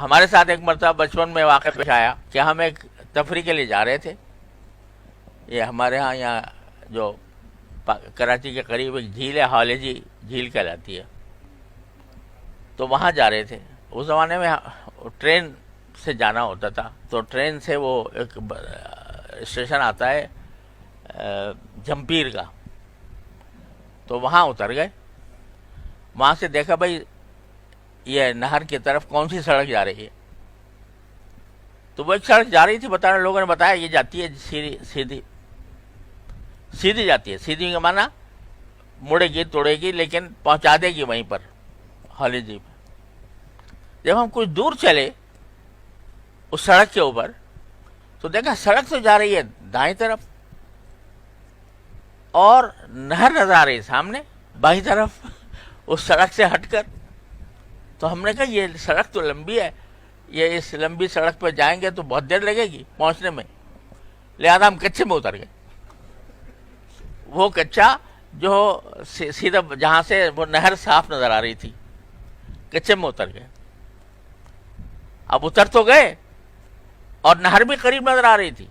ہمارے ساتھ ایک مرتبہ بچپن میں واقعہ پیش آیا کہ ہم ایک تفریح کے لیے جا رہے تھے. یہ ہمارے ہاں یہاں جو کراچی کے قریب ایک جھیل ہے، ہالجی جھیل کہلاتی ہے، تو وہاں جا رہے تھے. اس زمانے میں ٹرین سے جانا ہوتا تھا، تو ٹرین سے وہ ایک اسٹیشن آتا ہے جمپیر کا، تو وہاں اتر گئے. وہاں سے دیکھا بھائی یہ نہر کی طرف کون سی سڑک جا رہی ہے، تو وہ ایک سڑک جا رہی تھی. بتانے لوگوں نے بتایا یہ جاتی ہے سیدھی جاتی ہے. سیدھی کا معنی مڑے گی توڑے گی لیکن پہنچا دے گی وہیں پر ہالجی میں. جب ہم کچھ دور چلے اس سڑک کے اوپر تو دیکھا سڑک تو جا رہی ہے دائیں طرف اور نہر نظر آ رہی ہے سامنے بائیں طرف اس سڑک سے ہٹ کر. تو ہم نے کہا یہ سڑک تو لمبی ہے، یہ اس لمبی سڑک پہ جائیں گے تو بہت دیر لگے گی پہنچنے میں، لہذا ہم کچے میں اتر گئے. وہ کچا جو سیدھا جہاں سے وہ نہر صاف نظر آ رہی تھی، کچے میں اتر گئے. اب اتر تو گئے اور نہر بھی قریب نظر آ رہی تھی.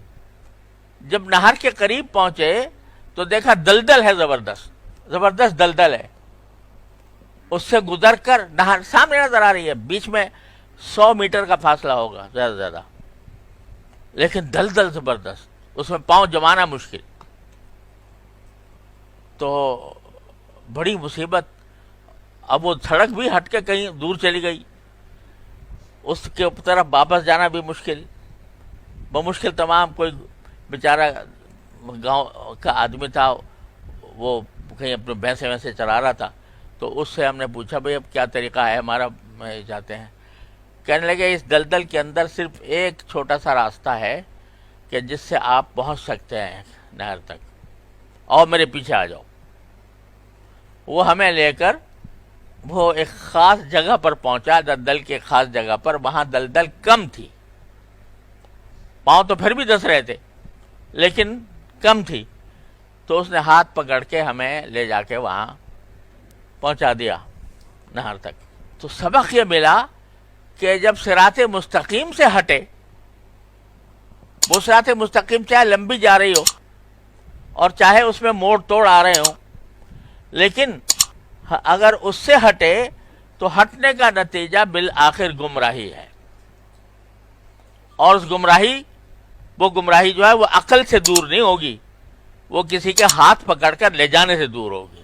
جب نہر کے قریب پہنچے تو دیکھا دلدل ہے، زبردست دلدل ہے. اس سے گزر کر نہر سامنے نظر آ رہی ہے، بیچ میں 100 میٹر کا فاصلہ ہوگا زیادہ سے زیادہ، لیکن دلدل زبردست، اس میں پاؤں جمانا مشکل. تو بڑی مصیبت. اب وہ سڑک بھی ہٹ کے کہیں دور چلی گئی، اس کے طرف واپس جانا بھی مشکل بمشکل تمام. کوئی بیچارہ گاؤں کا آدمی تھا، وہ کہیں اپنے بھینسے ویسے چلا رہا تھا، تو اس سے ہم نے پوچھا بھئی اب کیا طریقہ ہے ہمارا، جاتے ہیں. کہنے لگے اس دلدل کے اندر صرف ایک چھوٹا سا راستہ ہے کہ جس سے آپ پہنچ سکتے ہیں نہر تک، اور میرے پیچھے آ جاؤ. وہ ہمیں لے کر وہ ایک خاص جگہ پر پہنچا، دلدل کی ایک خاص جگہ پر. وہاں دلدل کم تھی، پاؤں تو پھر بھی دس رہے تھے لیکن کم تھی. تو اس نے ہاتھ پکڑ کے ہمیں لے جا کے وہاں پہنچا دیا نہر تک. تو سبق یہ ملا کہ جب صراط مستقیم سے ہٹے، وہ صراط مستقیم چاہے لمبی جا رہی ہو اور چاہے اس میں موڑ توڑ آ رہے ہوں، لیکن اگر اس سے ہٹے تو ہٹنے کا نتیجہ بالآخر گمراہی ہے. اور اس گمراہی جو ہے وہ عقل سے دور نہیں ہوگی، وہ کسی کے ہاتھ پکڑ کر لے جانے سے دور ہوگی.